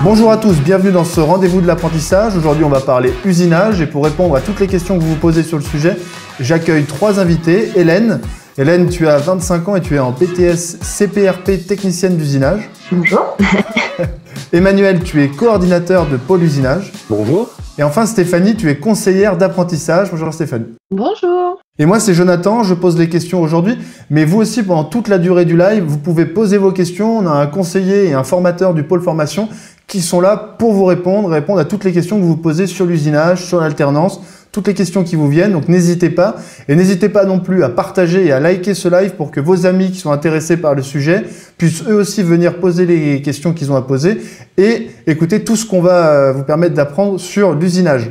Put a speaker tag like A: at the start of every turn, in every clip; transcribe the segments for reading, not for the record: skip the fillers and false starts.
A: Bonjour à tous, bienvenue dans ce rendez-vous de l'apprentissage. Aujourd'hui, on va parler usinage et pour répondre à toutes les questions que vous vous posez sur le sujet, j'accueille trois invités. Hélène, tu as 25 ans et tu es en BTS CPRP technicienne d'usinage.
B: Bonjour.
A: Emmanuel, tu es coordinateur de pôle usinage.
C: Bonjour.
A: Et enfin Stéphanie, tu es conseillère d'apprentissage. Bonjour Stéphanie.
D: Bonjour.
A: Et moi c'est Jonathan, je pose les questions aujourd'hui, mais vous aussi pendant toute la durée du live, vous pouvez poser vos questions. On a un conseiller et un formateur du pôle formation qui sont là pour vous répondre à toutes les questions que vous vous posez sur l'usinage, sur l'alternance, toutes les questions qui vous viennent, donc n'hésitez pas. Et n'hésitez pas non plus à partager et à liker ce live pour que vos amis qui sont intéressés par le sujet puissent eux aussi venir poser les questions qu'ils ont à poser et écouter tout ce qu'on va vous permettre d'apprendre sur l'usinage.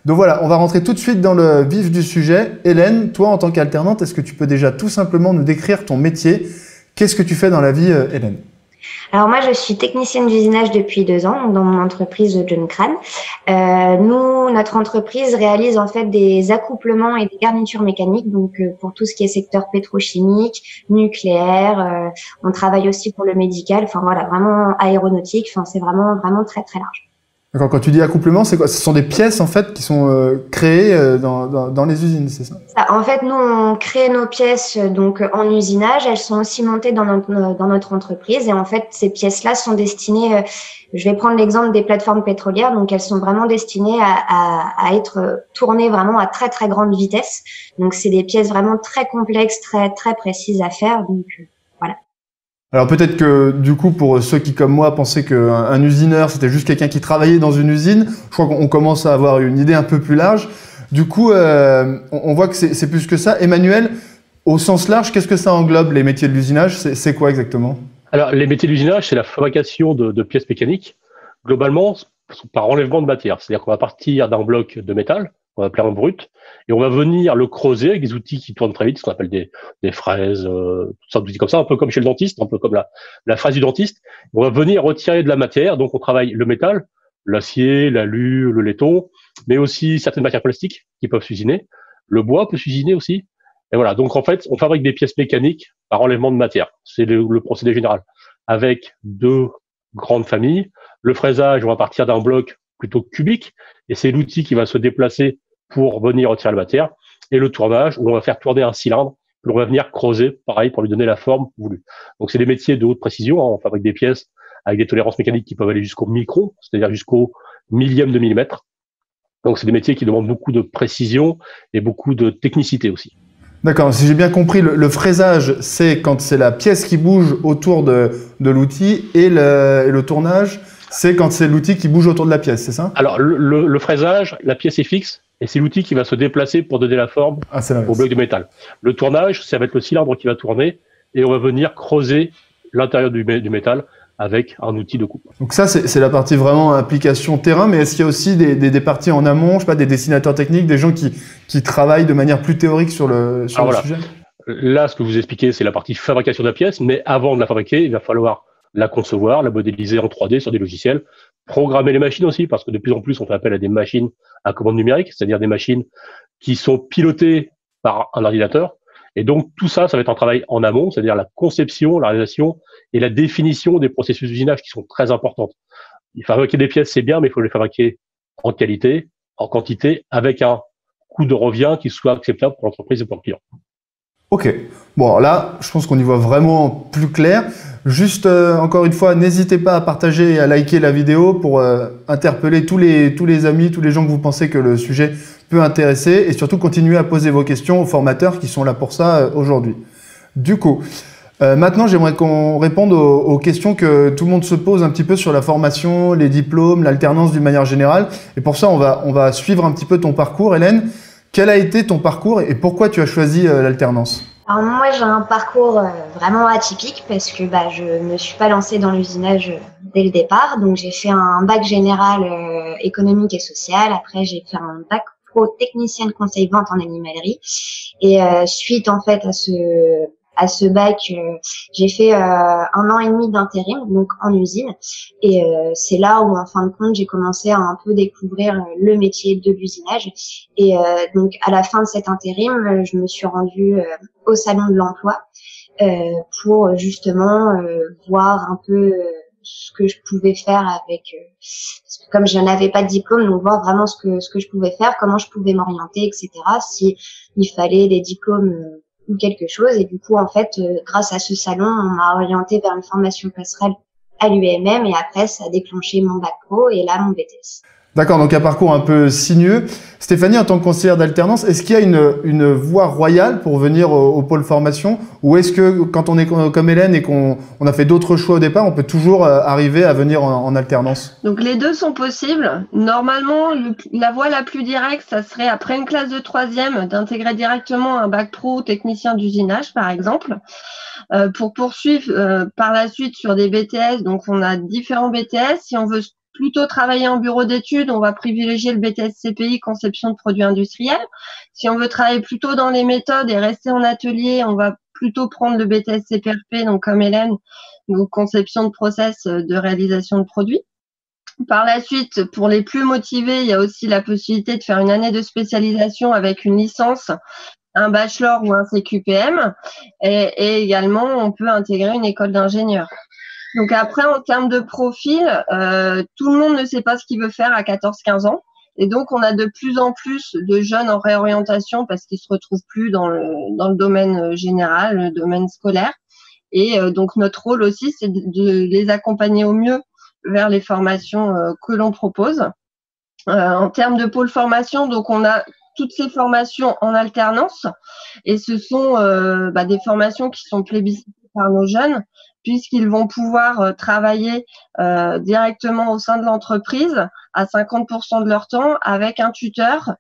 A: Donc voilà, on va rentrer tout de suite dans le vif du sujet. Hélène, toi en tant qu'alternante, est-ce que tu peux déjà tout simplement nous décrire ton métier? Qu'est-ce que tu fais dans la vie, Hélène?
B: Alors moi, je suis technicienne d'usinage depuis 2 ans dans mon entreprise John Crane. Notre entreprise réalise en fait des accouplements et des garnitures mécaniques, donc pour tout ce qui est secteur pétrochimique, nucléaire. On travaille aussi pour le médical. Enfin voilà, vraiment aéronautique. Enfin c'est vraiment très très large.
A: D'accord, quand tu dis accouplement, c'est quoi? Ce sont des pièces en fait qui sont créées dans les usines, c'est ça?
B: En fait, nous on crée nos pièces donc en usinage. Elles sont aussi montées dans notre entreprise et en fait ces pièces-là sont destinées. Je vais prendre l'exemple des plateformes pétrolières. Donc elles sont vraiment destinées à être tournées vraiment à très très grande vitesse. Donc c'est des pièces vraiment très complexes, très très précises à faire. Donc voilà.
A: Alors peut-être que du coup pour ceux qui comme moi pensaient qu'un usineur c'était juste quelqu'un qui travaillait dans une usine, je crois qu'on commence à avoir une idée un peu plus large. Du coup on voit que c'est plus que ça. Emmanuel, au sens large, qu'est-ce que ça englobe les métiers de l'usinage? C'est quoi exactement?
C: Alors, les métiers de l'usinage, c'est la fabrication de pièces mécaniques, globalement par enlèvement de matière. C'est-à-dire qu'on va partir d'un bloc de métal, on va appeler un brut, et on va venir le creuser avec des outils qui tournent très vite, ce qu'on appelle des fraises, toutes sortes d'outils comme ça, un peu comme chez le dentiste, un peu comme la fraise du dentiste. On va venir retirer de la matière, donc on travaille le métal, l'acier, l'alu, le laiton, mais aussi certaines matières plastiques qui peuvent s'usiner. Le bois peut s'usiner aussi. Et voilà, donc en fait, on fabrique des pièces mécaniques par enlèvement de matière. C'est le procédé général. Avec 2 grandes familles. Le fraisage, on va partir d'un bloc plutôt cubique, et c'est l'outil qui va se déplacer pour venir retirer la matière. Et le tournage, où on va faire tourner un cylindre, puis on va venir creuser, pareil, pour lui donner la forme voulue. Donc c'est des métiers de haute précision, hein. On fabrique des pièces avec des tolérances mécaniques qui peuvent aller jusqu'au micron, c'est-à-dire jusqu'au millième de millimètre. Donc c'est des métiers qui demandent beaucoup de précision et beaucoup de technicité aussi.
A: D'accord, si j'ai bien compris, le fraisage, c'est quand c'est la pièce qui bouge autour de l'outil et le tournage, c'est quand c'est l'outil qui bouge autour de la pièce, c'est ça?
C: Alors, le fraisage, la pièce est fixe et c'est l'outil qui va se déplacer pour donner la forme au bloc de métal. Le tournage, ça va être le cylindre qui va tourner et on va venir creuser l'intérieur du métal avec un outil de coupe.
A: Donc ça, c'est la partie vraiment application terrain, mais est-ce qu'il y a aussi des parties en amont, je sais pas, des dessinateurs techniques, des gens qui travaillent de manière plus théorique sur le sujet?
C: Là, ce que vous expliquez, c'est la partie fabrication de la pièce, mais avant de la fabriquer, il va falloir la concevoir, la modéliser en 3D sur des logiciels, programmer les machines aussi, parce que de plus en plus, on fait appel à des machines à commande numérique, c'est-à-dire des machines qui sont pilotées par un ordinateur. Et donc, tout ça, ça va être un travail en amont, c'est-à-dire la conception, la réalisation et la définition des processus d'usinage qui sont très importantes. Fabriquer des pièces, c'est bien, mais il faut les fabriquer en qualité, en quantité, avec un coût de revient qui soit acceptable pour l'entreprise et pour le client.
A: Ok. Bon, alors là, je pense qu'on y voit vraiment plus clair. Juste, encore une fois, n'hésitez pas à partager et à liker la vidéo pour interpeller tous les amis, tous les gens que vous pensez que le sujet peut intéresser et surtout continuer à poser vos questions aux formateurs qui sont là pour ça aujourd'hui. Du coup, maintenant, j'aimerais qu'on réponde aux questions que tout le monde se pose un petit peu sur la formation, les diplômes, l'alternance d'une manière générale. Et pour ça, on va suivre un petit peu ton parcours, Hélène. Quel a été ton parcours et pourquoi tu as choisi l'alternance?
B: Alors moi, j'ai un parcours vraiment atypique parce que je me suis pas lancée dans l'usinage dès le départ. Donc j'ai fait un bac général économique et social. Après, j'ai fait un bac pro technicienne conseil vente en animalerie. Et suite en fait à ce bac, j'ai fait 1 an et demi d'intérim, donc en usine. Et c'est là où, en fin de compte, j'ai commencé à un peu découvrir le métier de l'usinage. Et donc, à la fin de cet intérim, je me suis rendue au salon de l'emploi pour justement voir un peu ce que je pouvais faire avec, parce que comme je n'avais pas de diplôme, donc voir vraiment ce que je pouvais faire, comment je pouvais m'orienter, etc. Si il fallait des diplômes ou quelque chose. Et du coup, en fait, grâce à ce salon, on m'a orienté vers une formation passerelle à l'UMM et après, ça a déclenché mon bac pro et là, mon BTS.
A: D'accord, donc un parcours un peu sinueux. Stéphanie, en tant que conseillère d'alternance, est-ce qu'il y a une voie royale pour venir au pôle formation, ou est-ce que quand on est comme Hélène et qu'on a fait d'autres choix au départ, on peut toujours arriver à venir en alternance?
D: Donc les deux sont possibles. Normalement, la voie la plus directe, ça serait après une classe de troisième d'intégrer directement un bac pro technicien d'usinage, par exemple. Pour poursuivre par la suite sur des BTS, donc on a différents BTS. Si on veut plutôt travailler en bureau d'études, on va privilégier le BTS CPI, conception de produits industriels. Si on veut travailler plutôt dans les méthodes et rester en atelier, on va plutôt prendre le BTS CPRP, donc comme Hélène, donc conception de process de réalisation de produits. Par la suite, pour les plus motivés, il y a aussi la possibilité de faire une année de spécialisation avec une licence, un bachelor ou un CQPM, et également on peut intégrer une école d'ingénieur. Donc après, en termes de profil, tout le monde ne sait pas ce qu'il veut faire à 14-15 ans. Et donc, on a de plus en plus de jeunes en réorientation parce qu'ils se retrouvent plus dans le domaine général, le domaine scolaire. Et donc, notre rôle aussi, c'est de les accompagner au mieux vers les formations que l'on propose. En termes de pôle formation, donc on a toutes ces formations en alternance et ce sont des formations qui sont plébiscitées par nos jeunes puisqu'ils vont pouvoir travailler directement au sein de l'entreprise à 50% de leur temps avec un tuteur.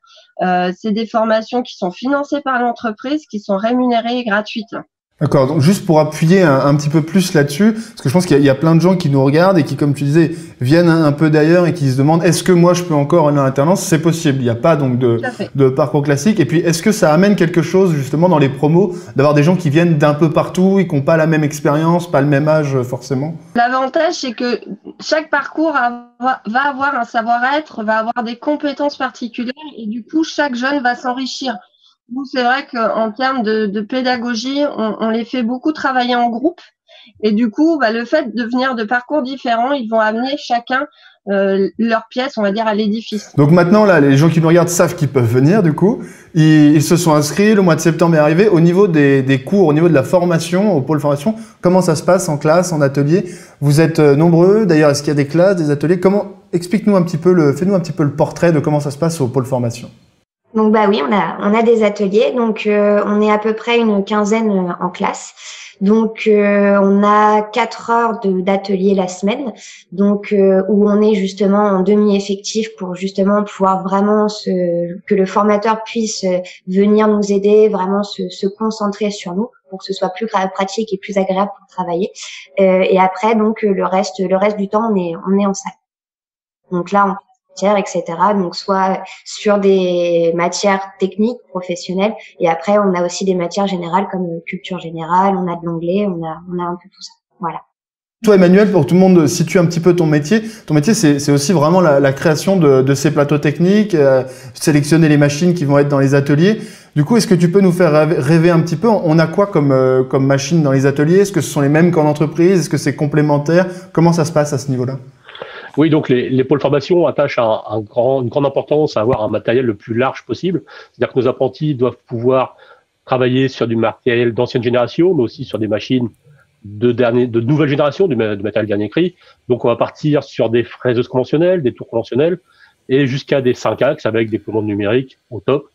D: C'est des formations qui sont financées par l'entreprise, qui sont rémunérées et gratuites.
A: D'accord, donc juste pour appuyer un petit peu plus là-dessus, parce que je pense qu'il y a plein de gens qui nous regardent et qui, comme tu disais, viennent un peu d'ailleurs et qui se demandent est-ce que moi je peux encore aller en alternance? C'est possible, il n'y a pas donc de parcours classique. Et puis est-ce que ça amène quelque chose justement dans les promos, d'avoir des gens qui viennent d'un peu partout et qui n'ont pas la même expérience, pas le même âge forcément?
D: L'avantage, c'est que chaque parcours va avoir un savoir-être, va avoir des compétences particulières et du coup, chaque jeune va s'enrichir. Nous, c'est vrai qu'en termes de pédagogie, on les fait beaucoup travailler en groupe. Et du coup, le fait de venir de parcours différents, ils vont amener chacun leur pièce, on va dire, à l'édifice.
A: Donc maintenant, là, les gens qui nous regardent savent qu'ils peuvent venir, du coup. Ils se sont inscrits, le mois de septembre est arrivé. Au niveau des cours, au niveau de la formation, au pôle formation, comment ça se passe en classe, en atelier? Vous êtes nombreux, d'ailleurs, est-ce qu'il y a des classes, des ateliers? Explique-nous un petit peu fais-nous un petit peu le portrait de comment ça se passe au pôle formation.
B: Donc oui, on a des ateliers, donc on est à peu près une quinzaine en classe. Donc on a 4 heures d'atelier la semaine, donc où on est justement en demi-effectif pour justement pouvoir vraiment que le formateur puisse venir nous aider, vraiment se concentrer sur nous pour que ce soit plus pratique et plus agréable pour travailler. Et après donc le reste du temps on est en salle. Donc là etc. Donc soit sur des matières techniques, professionnelles, et après on a aussi des matières générales comme culture générale, on a de l'anglais, on a un peu tout ça. Voilà.
A: Toi, Emmanuel, pour que tout le monde situe un petit peu ton métier c'est aussi vraiment la création de ces plateaux techniques, sélectionner les machines qui vont être dans les ateliers. Du coup, est-ce que tu peux nous faire rêver un petit peu? On a quoi comme machines dans les ateliers? Est-ce que ce sont les mêmes qu'en entreprise? Est-ce que c'est complémentaire? Comment ça se passe à ce niveau-là?
C: Oui, donc les pôles formation attachent une grande importance à avoir un matériel le plus large possible. C'est-à-dire que nos apprentis doivent pouvoir travailler sur du matériel d'ancienne génération, mais aussi sur des machines de nouvelle génération, du matériel dernier cri. Donc on va partir sur des fraiseuses conventionnelles, des tours conventionnelles, et jusqu'à des 5 axes avec des commandes numériques au top,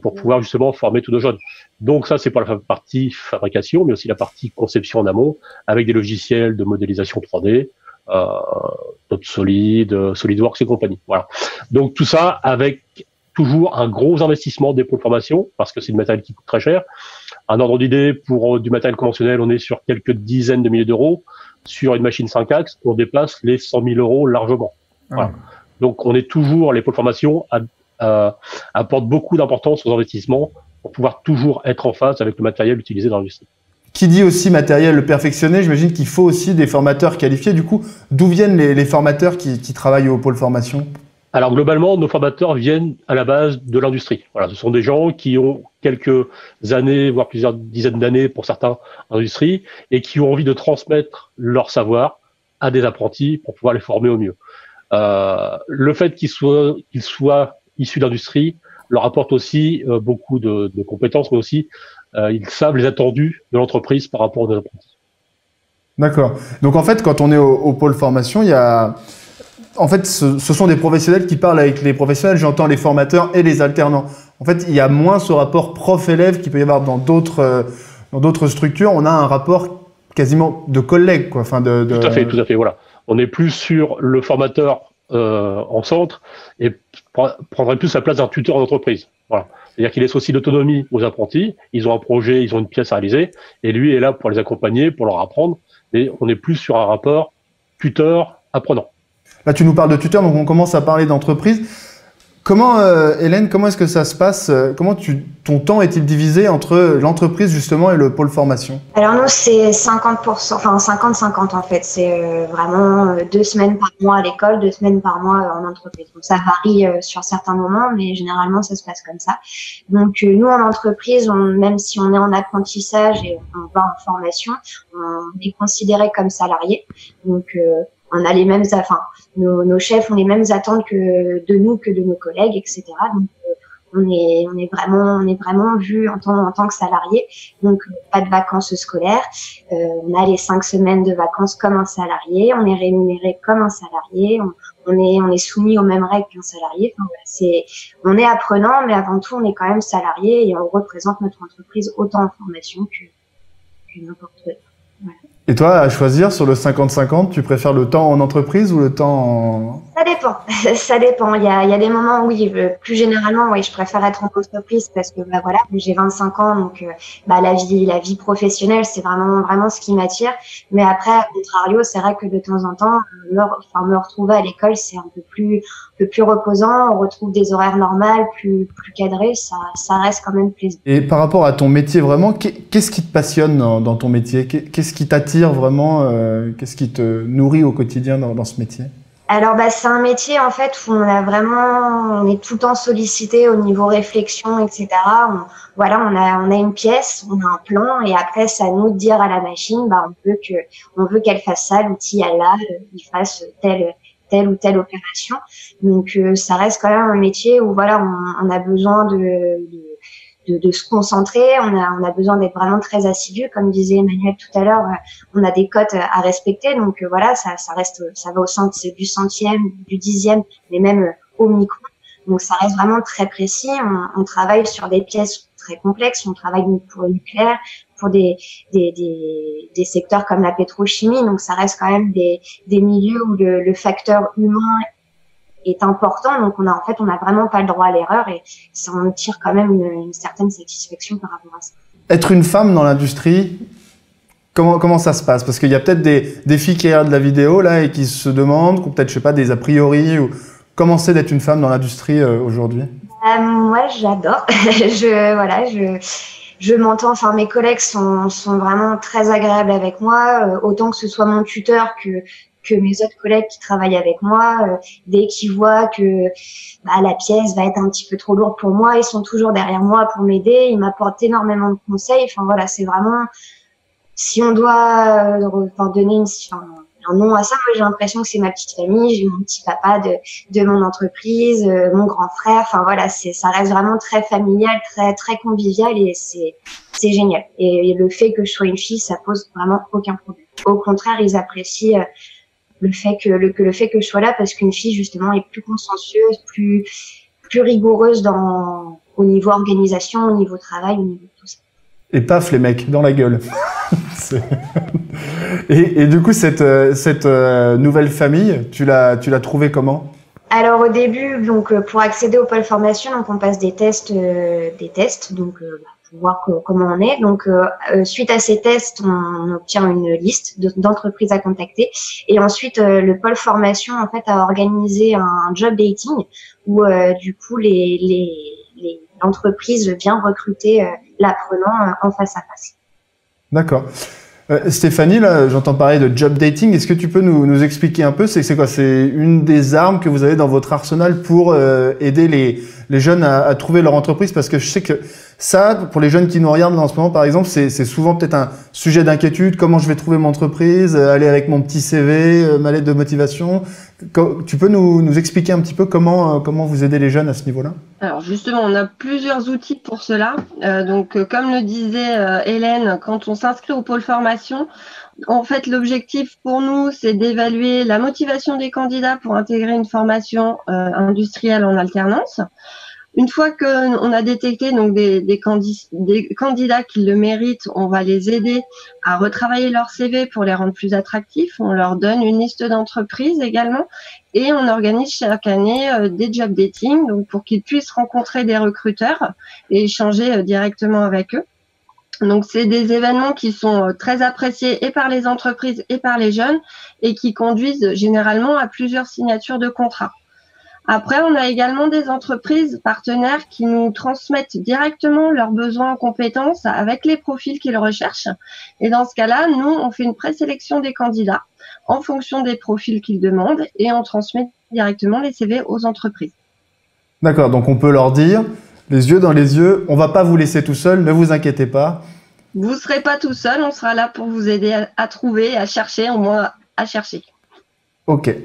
C: pour pouvoir justement former tous nos jeunes. Donc ça, c'est pour la partie fabrication, mais aussi la partie conception en amont, avec des logiciels de modélisation 3D, Solid, SolidWorks et compagnie. Voilà. Donc tout ça avec toujours un gros investissement des pôles formation parce que c'est du matériel qui coûte très cher. Un ordre d'idée pour du matériel conventionnel, on est sur quelques dizaines de milliers d'euros. Sur une machine 5 axes, on dépasse les 100 000 euros largement. Voilà. Donc on est toujours, les pôles formation apportent beaucoup d'importance aux investissements pour pouvoir toujours être en phase avec le matériel utilisé dans l'industrie.
A: Qui dit aussi matériel perfectionné, j'imagine qu'il faut aussi des formateurs qualifiés. Du coup, d'où viennent les formateurs qui travaillent au pôle formation?
C: Alors globalement, nos formateurs viennent à la base de l'industrie. Voilà, ce sont des gens qui ont quelques années, voire plusieurs dizaines d'années pour certains en industrie, et qui ont envie de transmettre leur savoir à des apprentis pour pouvoir les former au mieux. Le fait qu'ils soient issus d'industrie leur apporte aussi beaucoup de compétences, mais aussi ils savent les attendus de l'entreprise par rapport aux apprentis.
A: D'accord. Donc en fait, quand on est au pôle formation, il y a... En fait, ce sont des professionnels qui parlent avec les professionnels, j'entends les formateurs et les alternants. En fait, il y a moins ce rapport prof-élève qu'il peut y avoir dans d'autres structures. On a un rapport quasiment de collègues, quoi. Enfin,
C: Tout à fait, voilà. On est plus sur le formateur en centre et prendrait plus la place d'un tuteur en entreprise. Voilà. C'est-à-dire qu'il laisse aussi l'autonomie aux apprentis. Ils ont un projet, ils ont une pièce à réaliser, et lui est là pour les accompagner, pour leur apprendre. Et on est plus sur un rapport tuteur-apprenant.
A: Là, tu nous parles de tuteur, donc on commence à parler d'entreprise. Comment, Hélène, comment est-ce que ça se passe? Comment ton temps est-il divisé entre l'entreprise justement et le pôle formation?
B: Alors nous, c'est 50%, enfin 50-50 en fait. C'est vraiment 2 semaines par mois à l'école, 2 semaines par mois en entreprise. Donc ça varie sur certains moments, mais généralement ça se passe comme ça. Donc nous en entreprise, même si on est en apprentissage et on va en formation, on est considéré comme salarié. Donc on a les mêmes, enfin, nos chefs ont les mêmes attentes de nous que de nos collègues, etc. Donc, on est vraiment vu en tant que salarié. Donc, pas de vacances scolaires. On a les 5 semaines de vacances comme un salarié. On est rémunéré comme un salarié. On est soumis aux mêmes règles qu'un salarié. Enfin, voilà, on est apprenant, mais avant tout, on est quand même salarié et on représente notre entreprise autant en formation que n'importe où. Voilà.
A: Et toi, à choisir sur le 50-50, tu préfères le temps en entreprise ou le temps en...
B: Ça dépend. Ça dépend. Il y a des moments où, oui, plus généralement, oui, je préfère être en entreprise parce que, bah voilà, j'ai 25 ans, donc, la vie professionnelle, c'est vraiment ce qui m'attire. Mais après, à contrario, c'est vrai que de temps en temps, me retrouver à l'école, c'est un peu plus reposant. On retrouve des horaires normales, plus cadrés. Ça reste quand même plaisant.
A: Et par rapport à ton métier, vraiment, qu'est-ce qui te passionne dans ton métier? Qu'est-ce qui t'attire vraiment? Qu'est-ce qui te nourrit au quotidien dans ce métier?
B: Alors, c'est un métier, en fait, où on est tout le temps sollicité au niveau réflexion, etc. On a une pièce, on a un plan, et après, c'est à nous de dire à la machine, on veut qu'elle fasse ça, l'outil, il fasse telle ou telle opération. Donc, ça reste quand même un métier où, voilà, on a besoin de se concentrer, on a besoin d'être vraiment très assidu, comme disait Emmanuel tout à l'heure, on a des cotes à respecter, donc voilà, ça va au centre, c'est du centième, du dixième, mais même au micro, donc ça reste vraiment très précis. On travaille sur des pièces très complexes, on travaille pour le nucléaire, pour des secteurs comme la pétrochimie, donc ça reste quand même des milieux où le facteur humain est important, donc on a vraiment pas le droit à l'erreur et ça en tire quand même une certaine satisfaction par rapport à ça.
A: Être une femme dans l'industrie, comment ça se passe? Parce qu'il y a peut-être des filles qui regardent la vidéo là et qui se demandent, ou peut-être, je sais pas, des a priori, ou comment c'est d'être une femme dans l'industrie aujourd'hui?
B: Moi, j'adore. Je m'entends, enfin, mes collègues sont vraiment très agréables avec moi, autant que ce soit mon tuteur que mes autres collègues qui travaillent avec moi, dès qu'ils voient que la pièce va être un petit peu trop lourde pour moi, ils sont toujours derrière moi pour m'aider, ils m'apportent énormément de conseils. Enfin voilà, c'est vraiment, si on doit donner un nom à ça, moi j'ai l'impression que c'est ma petite famille, j'ai mon petit papa de mon entreprise, mon grand frère. Enfin voilà, ça reste vraiment très familial, très très convivial et c'est génial. Et le fait que je sois une fille, ça pose vraiment aucun problème. Au contraire, ils apprécient le fait que je sois là parce qu'une fille justement est plus consciencieuse, plus rigoureuse au niveau organisation, au niveau travail, au niveau de tout ça.
A: Et paf, les mecs, dans la gueule. Et du coup, cette nouvelle famille, tu l'as trouvée comment?
B: Alors au début, donc pour accéder au pôle formation, donc on passe des tests, donc pour voir comment on est. Donc suite à ces tests, on obtient une liste d'entreprises à contacter, et ensuite le pôle formation en fait a organisé un job dating où du coup l'entreprise vient recruter l'apprenant en face à face.
A: D'accord. Stéphanie, là, j'entends parler de job dating. Est-ce que tu peux nous expliquer un peu, c'est quoi? C'est une des armes que vous avez dans votre arsenal pour aider les jeunes à trouver leur entreprise? Parce que je sais que ça, pour les jeunes qui nous regardent en ce moment, par exemple, c'est souvent peut-être un sujet d'inquiétude. Comment je vais trouver mon entreprise? Aller avec mon petit CV, ma lettre de motivation. Tu peux nous expliquer un petit peu comment vous aidez les jeunes à ce niveau-là?
D: Alors justement, on a plusieurs outils pour cela. Comme le disait Hélène, quand on s'inscrit au pôle formation, en fait, l'objectif pour nous, c'est d'évaluer la motivation des candidats pour intégrer une formation industrielle en alternance. Une fois qu'on a détecté donc des candidats qui le méritent, on va les aider à retravailler leur CV pour les rendre plus attractifs. On leur donne une liste d'entreprises également et on organise chaque année des job dating donc pour qu'ils puissent rencontrer des recruteurs et échanger directement avec eux. Donc, c'est des événements qui sont très appréciés et par les entreprises et par les jeunes et qui conduisent généralement à plusieurs signatures de contrats. Après, on a également des entreprises partenaires qui nous transmettent directement leurs besoins en compétences avec les profils qu'ils recherchent. Et dans ce cas-là, nous, on fait une présélection des candidats en fonction des profils qu'ils demandent et on transmet directement les CV aux entreprises.
A: D'accord, donc on peut leur dire, les yeux dans les yeux, on va pas vous laisser tout seul, ne vous inquiétez pas.
D: Vous ne serez pas tout seul, on sera là pour vous aider à trouver, à chercher, au moins à chercher.
A: Ok.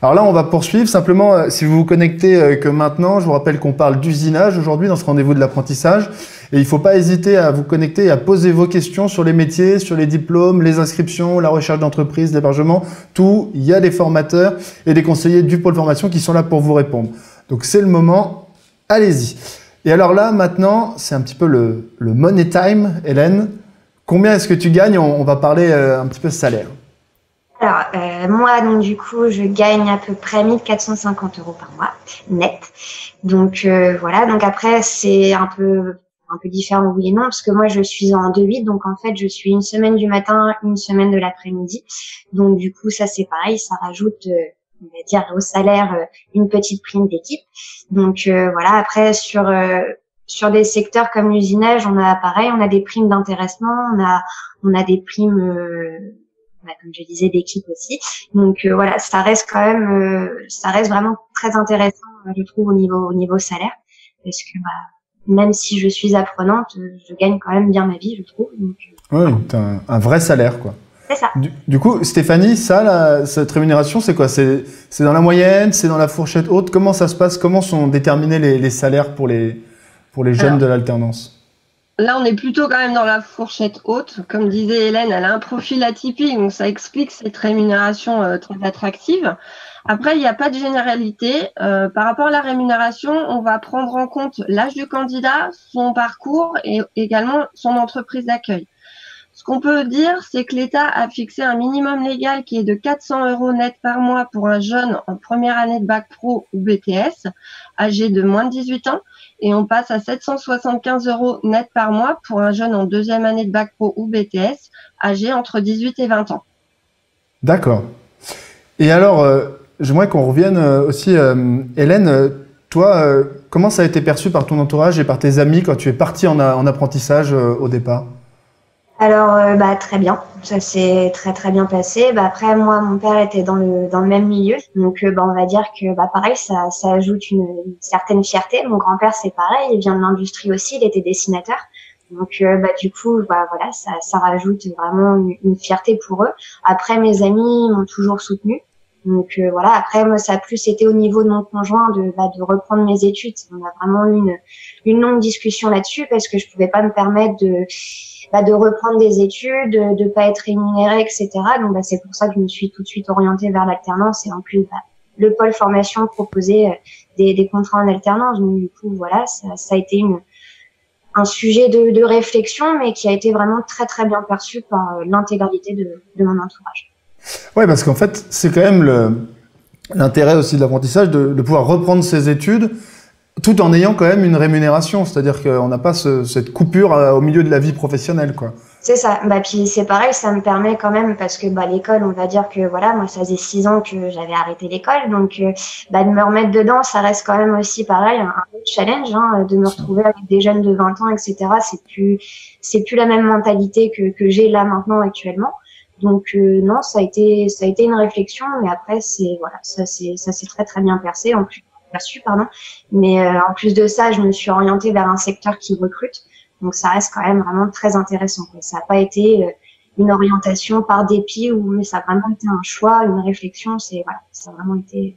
A: Alors là, on va poursuivre. Simplement, si vous vous connectez que maintenant, je vous rappelle qu'on parle d'usinage aujourd'hui dans ce rendez-vous de l'apprentissage. Et il ne faut pas hésiter à vous connecter et à poser vos questions sur les métiers, sur les diplômes, les inscriptions, la recherche d'entreprise, l'hébergement, tout. Il y a des formateurs et des conseillers du pôle formation qui sont là pour vous répondre. Donc c'est le moment. Allez-y. Et alors là, maintenant, c'est un petit peu le money time, Hélène. Combien est-ce que tu gagnes? On va parler un petit peu salaire.
B: Alors, moi, donc du coup, je gagne à peu près 1 450 € par mois, net. Donc, voilà. Donc après, c'est un peu différent, oui et non, parce que moi, je suis en 2-8. Donc, en fait, je suis une semaine du matin, une semaine de l'après-midi. Donc, du coup, ça, c'est pareil. Ça rajoute, on va dire, au salaire, une petite prime d'équipe. Donc, voilà. Après, sur des secteurs comme l'usinage, on a des primes d'intéressement, on a des primes, comme je disais, d'équipe aussi. Donc voilà, ça reste vraiment très intéressant, je trouve, au niveau salaire, parce que même si je suis apprenante, je gagne quand même bien ma vie, je trouve. Donc,
A: oui, t'as un vrai salaire, quoi.
B: C'est ça.
A: Du coup, Stéphanie, cette rémunération, c'est quoi? C'est dans la moyenne, c'est dans la fourchette haute? Comment ça se passe? Comment sont déterminés les salaires pour les jeunes de l'alternance?
D: Là, on est plutôt quand même dans la fourchette haute. Comme disait Hélène, elle a un profil atypique, donc ça explique cette rémunération très attractive. Après, il n'y a pas de généralité. Par rapport à la rémunération, on va prendre en compte l'âge du candidat, son parcours et également son entreprise d'accueil. Ce qu'on peut dire, c'est que l'État a fixé un minimum légal qui est de 400 € net par mois pour un jeune en première année de bac pro ou BTS, âgé de moins de 18 ans, et on passe à 775 € net par mois pour un jeune en deuxième année de bac pro ou BTS, âgé entre 18 et 20 ans.
A: D'accord. Et alors, j'aimerais qu'on revienne aussi, Hélène, toi, comment ça a été perçu par ton entourage et par tes amis quand tu es partie en apprentissage au départ?
B: Alors, très bien. Ça s'est très très bien passé. Après, moi, mon père était dans le même milieu, donc on va dire que pareil, ça ajoute une certaine fierté. Mon grand-père, c'est pareil, il vient de l'industrie aussi, il était dessinateur. Donc du coup, voilà, ça rajoute vraiment une fierté pour eux. Après, mes amis m'ont toujours soutenue. Donc voilà. Après, moi, ça a plus été au niveau de mon conjoint de reprendre mes études. On a vraiment eu une longue discussion là-dessus parce que je pouvais pas me permettre de reprendre des études, de pas être rémunérée, etc. Donc c'est pour ça que je me suis tout de suite orientée vers l'alternance et en plus le pôle formation proposait des contrats en alternance. Donc du coup voilà, ça a été un sujet de réflexion, mais qui a été vraiment très très bien perçu par l'intégralité de mon entourage.
A: Ouais, parce qu'en fait, c'est quand même l'intérêt aussi de l'apprentissage de pouvoir reprendre ses études tout en ayant quand même une rémunération. C'est-à-dire qu'on n'a pas cette coupure au milieu de la vie professionnelle, quoi.
B: C'est ça. Puis c'est pareil, ça me permet quand même, parce que l'école, on va dire que voilà, moi ça faisait 6 ans que j'avais arrêté l'école, donc de me remettre dedans, ça reste quand même aussi pareil, un autre challenge, de me retrouver avec des jeunes de 20 ans, etc. C'est plus la même mentalité que j'ai là maintenant actuellement. Donc non, ça a été une réflexion, mais après ça s'est très très bien percé. En plus, perçu, pardon. Mais en plus de ça, je me suis orientée vers un secteur qui recrute. Donc ça reste quand même vraiment très intéressant. Ça n'a pas été une orientation par dépit, mais ça a vraiment été un choix, une réflexion. Voilà, ça a vraiment été.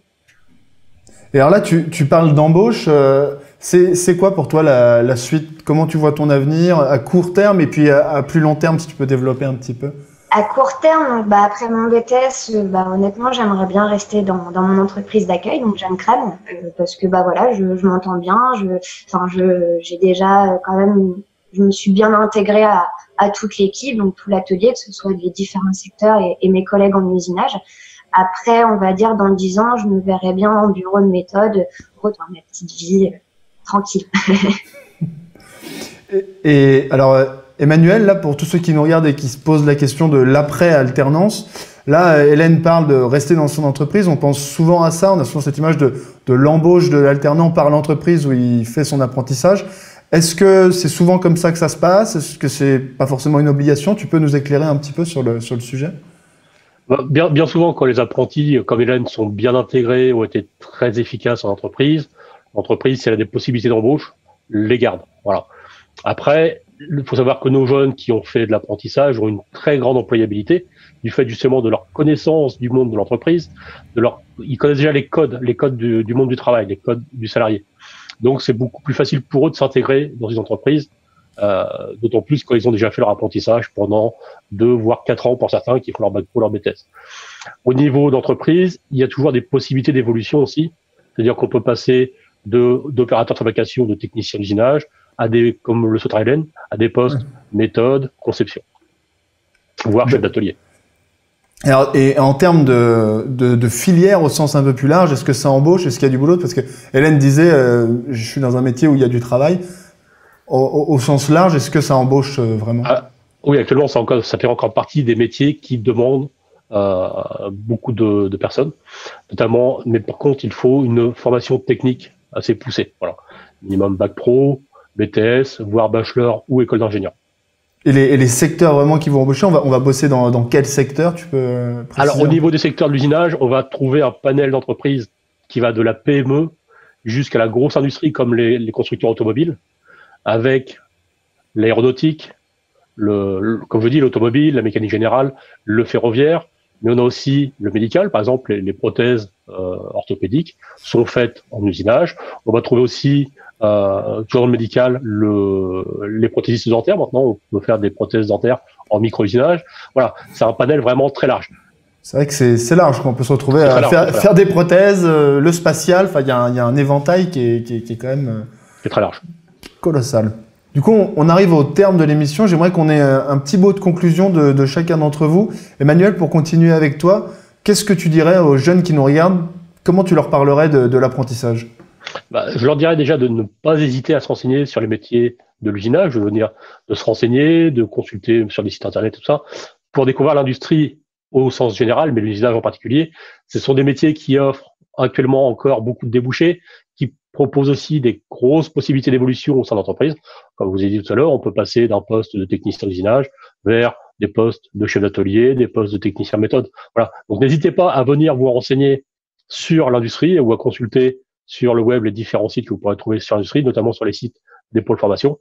A: Et alors là, tu parles d'embauche. C'est quoi pour toi la suite? Comment tu vois ton avenir à court terme et puis à plus long terme, si tu peux développer un petit peu?
B: À court terme, donc, après mon BTS, honnêtement, j'aimerais bien rester dans mon entreprise d'accueil, donc Jeanne Crème, parce que voilà, je m'entends bien. J'ai déjà quand même, je me suis bien intégrée à toute l'équipe, donc tout l'atelier, que ce soit les différents secteurs et mes collègues en usinage. Après, on va dire dans 10 ans, je me verrais bien en bureau de méthode, dans ma petite vie tranquille.
A: Et alors, Emmanuel, là, pour tous ceux qui nous regardent et qui se posent la question de l'après-alternance, là, Hélène parle de rester dans son entreprise. On pense souvent à ça. On a souvent cette image de l'embauche de l'alternant par l'entreprise où il fait son apprentissage. Est-ce que c'est souvent comme ça que ça se passe? Est-ce que c'est pas forcément une obligation? Tu peux nous éclairer un petit peu sur le sujet?
C: Bien souvent, quand les apprentis, comme Hélène, sont bien intégrés, ont été très efficaces en entreprise, l'entreprise, si elle a des possibilités d'embauche, les garde. Voilà. Après, il faut savoir que nos jeunes qui ont fait de l'apprentissage ont une très grande employabilité du fait justement de leur connaissance du monde de l'entreprise, ils connaissent déjà les codes du monde du travail, les codes du salarié. Donc, c'est beaucoup plus facile pour eux de s'intégrer dans une entreprise, d'autant plus quand ils ont déjà fait leur apprentissage pendant 2 voire 4 ans pour certains qui font leur bac pro, leur BTS. Au niveau d'entreprise, il y a toujours des possibilités d'évolution aussi, c'est-à-dire qu'on peut passer d'opérateur de fabrication, de technicien d'usinage, comme le souhaiterait Hélène, à des postes méthode, conception, voire chef d'atelier.
A: Alors, et en termes de filière au sens un peu plus large, est-ce que ça embauche? Est-ce qu'il y a du boulot? Parce que Hélène disait, je suis dans un métier où il y a du travail. Au sens large, est-ce que ça embauche vraiment?
C: Oui, actuellement, ça fait encore partie des métiers qui demandent beaucoup de personnes, notamment. Mais par contre, il faut une formation technique assez poussée. Voilà, minimum bac pro, BTS, voire bachelor ou école d'ingénieur.
A: Et les secteurs vraiment qui vont embaucher, on va bosser dans quel secteur? Tu peux préciser?
C: Alors, au niveau des secteurs de l'usinage, on va trouver un panel d'entreprises qui va de la PME jusqu'à la grosse industrie comme les constructeurs automobiles, avec l'aéronautique, comme je dis, l'automobile, la mécanique générale, le ferroviaire, mais on a aussi le médical, par exemple, les prothèses orthopédiques sont faites en usinage. On va trouver aussi, toujours dans le médical, les prothésistes dentaires. Maintenant, on peut faire des prothèses dentaires en micro-usinage. Voilà, c'est un panel vraiment très large.
A: C'est vrai que c'est large, qu'on peut se retrouver à faire des prothèses, le spatial, il y a un éventail qui est quand même
C: c'est très large.
A: Colossal. Du coup, on arrive au terme de l'émission. J'aimerais qu'on ait un petit mot de conclusion de chacun d'entre vous. Emmanuel, pour continuer avec toi, qu'est-ce que tu dirais aux jeunes qui nous regardent? Comment tu leur parlerais de l'apprentissage?
C: Je leur dirais déjà de ne pas hésiter à se renseigner sur les métiers de l'usinage, je veux dire, de se renseigner, de consulter sur des sites internet, tout ça, pour découvrir l'industrie au sens général, mais l'usinage en particulier. Ce sont des métiers qui offrent actuellement encore beaucoup de débouchés, qui proposent aussi des grosses possibilités d'évolution au sein de l'entreprise. Comme je vous ai dit tout à l'heure, on peut passer d'un poste de technicien d'usinage vers des postes de chef d'atelier, des postes de technicien méthode. Voilà. Donc n'hésitez pas à venir vous renseigner sur l'industrie ou à consulter sur le web les différents sites que vous pourrez trouver sur l'industrie, notamment sur les sites des pôles formation,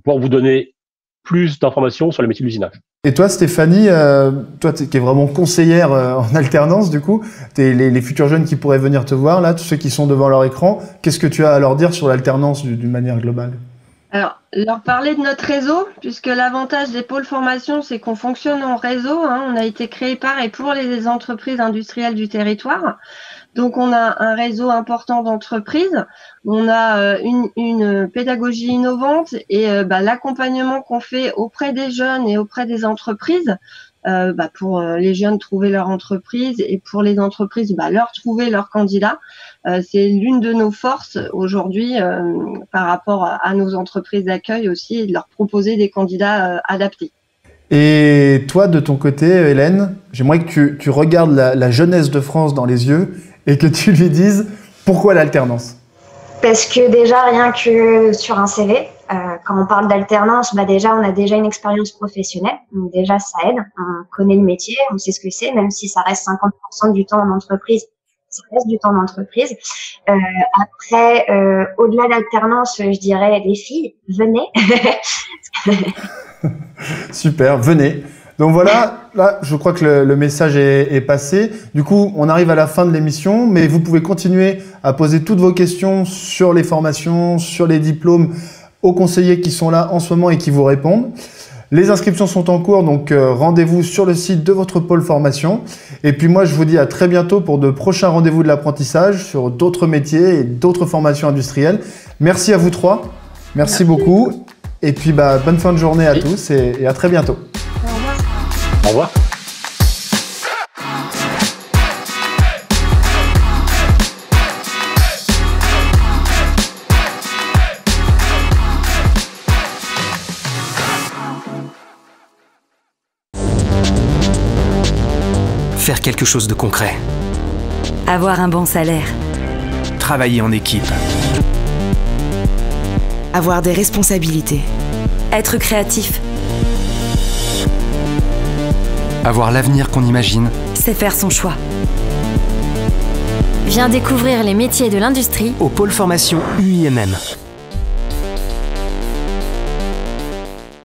C: pour vous donner plus d'informations sur les métiers de l'usinage.
A: Et toi, Stéphanie, toi qui es vraiment conseillère en alternance, du coup, les futurs jeunes qui pourraient venir te voir, là, tous ceux qui sont devant leur écran, qu'est-ce que tu as à leur dire sur l'alternance d'une manière globale?
D: Alors, leur parler de notre réseau, puisque l'avantage des pôles formation, c'est qu'on fonctionne en réseau. On a été créé par et pour les entreprises industrielles du territoire. Donc, on a un réseau important d'entreprises. On a une pédagogie innovante et l'accompagnement qu'on fait auprès des jeunes et auprès des entreprises pour les jeunes trouver leur entreprise et pour les entreprises leur trouver leurs candidats. C'est l'une de nos forces aujourd'hui par rapport à nos entreprises d'accueil aussi, et de leur proposer des candidats adaptés.
A: Et toi, de ton côté, Hélène, j'aimerais que tu regardes la jeunesse de France dans les yeux et que tu lui dises pourquoi l'alternance.
B: Parce que déjà, rien que sur un CV, quand on parle d'alternance, déjà, on a déjà une expérience professionnelle. Donc déjà, ça aide. On connaît le métier, on sait ce que c'est, même si ça reste 50% du temps en entreprise. ça reste du temps d'entreprise. Après, au-delà d'alternance, je dirais les filles, venez.
A: Super, venez. Donc voilà, là, je crois que le message est passé. Du coup, on arrive à la fin de l'émission, mais vous pouvez continuer à poser toutes vos questions sur les formations, sur les diplômes aux conseillers qui sont là en ce moment et qui vous répondent. Les inscriptions sont en cours, donc rendez-vous sur le site de votre pôle formation. Et puis moi, je vous dis à très bientôt pour de prochains rendez-vous de l'apprentissage sur d'autres métiers et d'autres formations industrielles. Merci à vous trois. Merci beaucoup. Et puis, bonne fin de journée à tous et à très bientôt.
C: Au revoir.
E: Faire quelque chose de concret.
F: Avoir un bon salaire.
E: Travailler en équipe.
F: Avoir des responsabilités. Être créatif.
E: Avoir l'avenir qu'on imagine.
F: C'est faire son choix.
G: Viens découvrir les métiers de l'industrie
E: Au pôle formation UIMM.